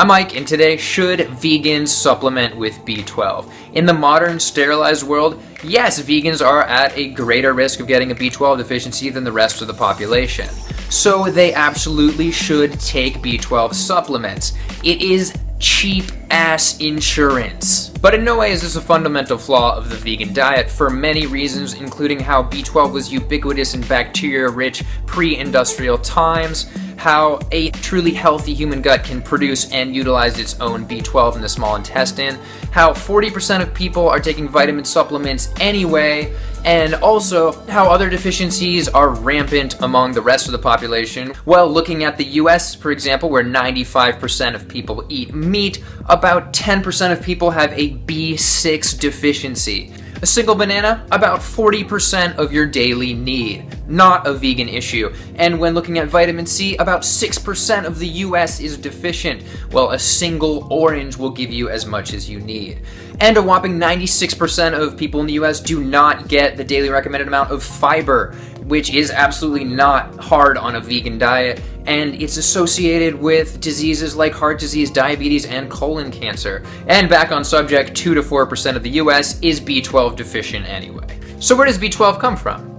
I'm Mike, and today, should vegans supplement with B12? In the modern sterilized world, yes, vegans are at a greater risk of getting a B12 deficiency than the rest of the population. So they absolutely should take B12 supplements. It is cheap-ass insurance. But in no way is this a fundamental flaw of the vegan diet for many reasons, including how B12 was ubiquitous in bacteria-rich pre-industrial times, how a truly healthy human gut can produce and utilize its own B12 in the small intestine, how 40% of people are taking vitamin supplements anyway, and also how other deficiencies are rampant among the rest of the population. Well, looking at the US, for example, where 95% of people eat meat, about 10% of people have a B6 deficiency. A single banana, about 40% of your daily need. Not a vegan issue. And when looking at vitamin C, about 6% of the US is deficient, while a single orange will give you as much as you need. And a whopping 96% of people in the US do not get the daily recommended amount of fiber, which is absolutely not hard on a vegan diet, and it's associated with diseases like heart disease, diabetes, and colon cancer. And back on subject, 2 to 4% of the US is B12 deficient anyway. So where does B12 come from?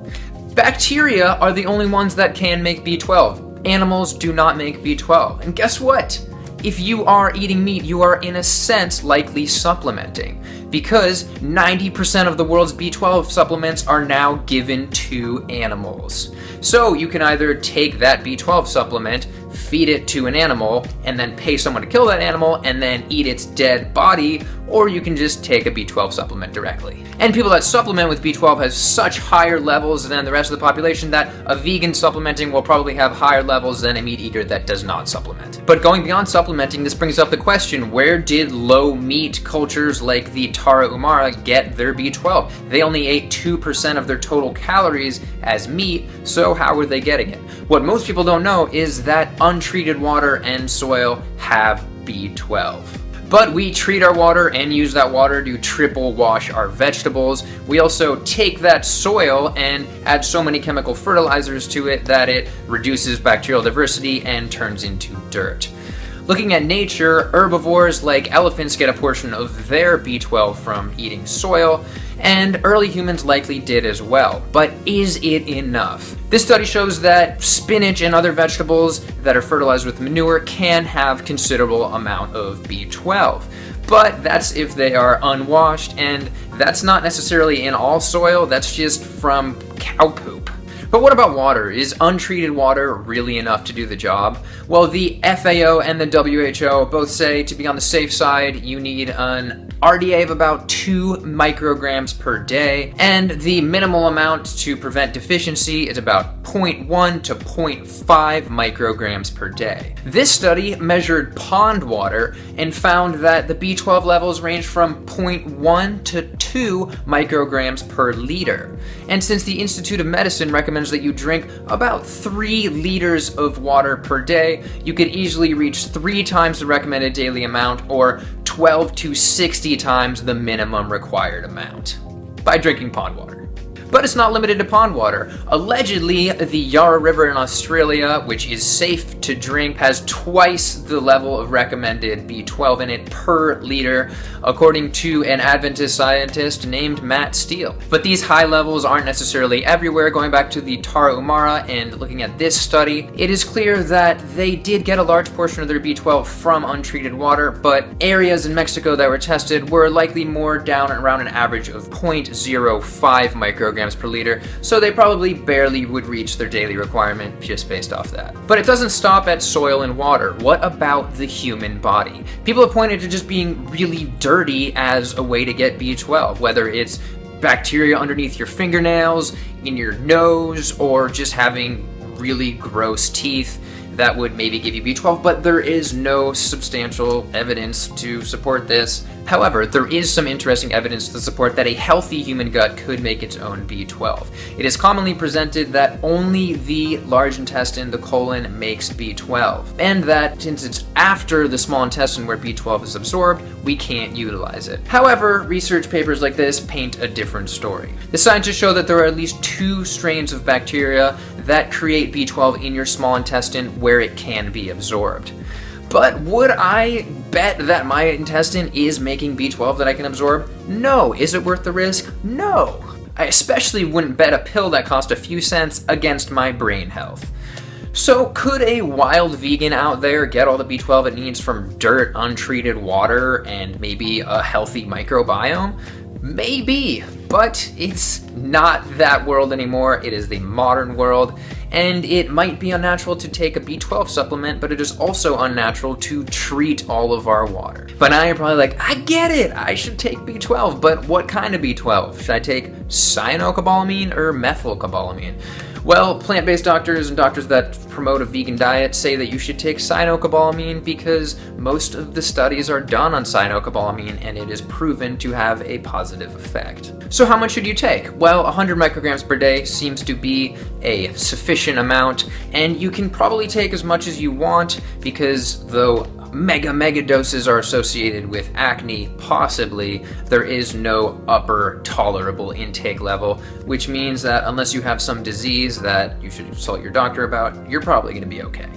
Bacteria are the only ones that can make B12. Animals do not make B12. And guess what? If you are eating meat, you are in a sense likely supplementing, because 90% of the world's B12 supplements are now given to animals. So you can either take that B12 supplement, feed it to an animal, and then pay someone to kill that animal and then eat its dead body, or you can just take a B12 supplement directly. And people that supplement with B12 have such higher levels than the rest of the population that a vegan supplementing will probably have higher levels than a meat eater that does not supplement. But going beyond supplementing, this brings up the question, where did low meat cultures like the Tarahumara get their B12? They only ate 2% of their total calories as meat, so how were they getting it? What most people don't know is that untreated water and soil have B12. But we treat our water and use that water to triple wash our vegetables. We also take that soil and add so many chemical fertilizers to it that it reduces bacterial diversity and turns into dirt. Looking at nature, herbivores like elephants get a portion of their B12 from eating soil, and early humans likely did as well. But is it enough? This study shows that spinach and other vegetables that are fertilized with manure can have considerable amount of B12. But that's if they are unwashed, and that's not necessarily in all soil, that's just from cow poop. But what about water? Is untreated water really enough to do the job? Well, the FAO and the WHO both say to be on the safe side, you need an RDA of about 2 micrograms per day, and the minimal amount to prevent deficiency is about 0.1 to 0.5 micrograms per day. This study measured pond water and found that the B12 levels range from 0.1 to 2 micrograms per liter. And since the Institute of Medicine recommends that you drink about 3 liters of water per day, you could easily reach 3 times the recommended daily amount, or 12 to 60 times the minimum required amount by drinking pond water. But it's not limited to pond water. Allegedly, the Yarra River in Australia, which is safe to drink, has twice the level of recommended B12 in it per liter, according to an Adventist scientist named Matt Steele. But these high levels aren't necessarily everywhere. Going back to the Tarahumara and looking at this study, it is clear that they did get a large portion of their B12 from untreated water, but areas in Mexico that were tested were likely more down around an average of 0.05 micrograms per liter, so they probably barely would reach their daily requirement just based off that. But it doesn't stop at soil and water. What about the human body? People have pointed to just being really dirty as a way to get B12, whether it's bacteria underneath your fingernails, in your nose, or just having really gross teeth that would maybe give you B12, but there is no substantial evidence to support this. However, there is some interesting evidence to support that a healthy human gut could make its own B12. It is commonly presented that only the large intestine, the colon, makes B12, and that since it's after the small intestine where B12 is absorbed, we can't utilize it. However, research papers like this paint a different story. The scientists show that there are at least 2 strains of bacteria that create B12 in your small intestine where it can be absorbed. But would I bet that my intestine is making B12 that I can absorb? No. Is it worth the risk? No. I especially wouldn't bet a pill that cost a few cents against my brain health. So could a wild vegan out there get all the B12 it needs from dirt, untreated water, and maybe a healthy microbiome? Maybe, but it's not that world anymore. It is the modern world, and it might be unnatural to take a B12 supplement, but it is also unnatural to treat all of our water. But now you're probably like, I get it, I should take B12, but what kind of B12? Should I take cyanocobalamin or methylcobalamin? Well, plant-based doctors and doctors that promote a vegan diet say that you should take cyanocobalamin because most of the studies are done on cyanocobalamin and it is proven to have a positive effect. So how much should you take? Well, 100 micrograms per day seems to be a sufficient amount, and you can probably take as much as you want because though mega doses are associated with acne, possibly, there is no upper tolerable intake level, which means that unless you have some disease that you should consult your doctor about, you're probably going to be okay.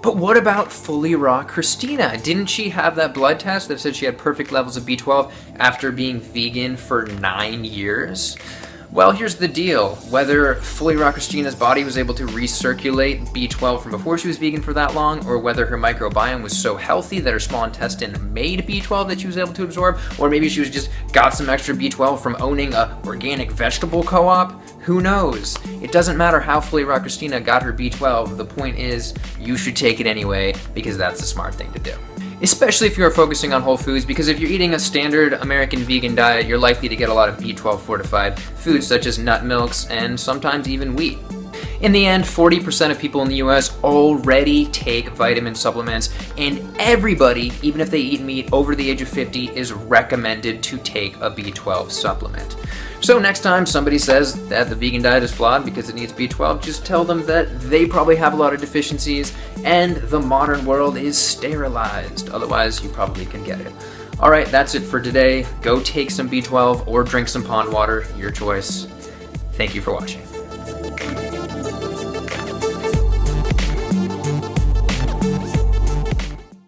But what about Fully Raw Christina? Didn't she have that blood test that said she had perfect levels of B12 after being vegan for 9 years? Well, here's the deal. Whether Fully Raw Christina's body was able to recirculate B12 from before she was vegan for that long, or whether her microbiome was so healthy that her small intestine made B12 that she was able to absorb, or maybe she was just got some extra B12 from owning a organic vegetable co-op, who knows? It doesn't matter how Fully Raw Christina got her B12, the point is you should take it anyway because that's the smart thing to do. Especially if you're focusing on whole foods, because if you're eating a standard American vegan diet, you're likely to get a lot of B12 fortified foods such as nut milks and sometimes even wheat. In the end, 40% of people in the US already take vitamin supplements, and everybody, even if they eat meat over the age of 50, is recommended to take a B12 supplement. So next time somebody says that the vegan diet is flawed because it needs B12, just tell them that they probably have a lot of deficiencies and the modern world is sterilized. Otherwise, you probably can get it. All right, that's it for today. Go take some B12 or drink some pond water, your choice. Thank you for watching.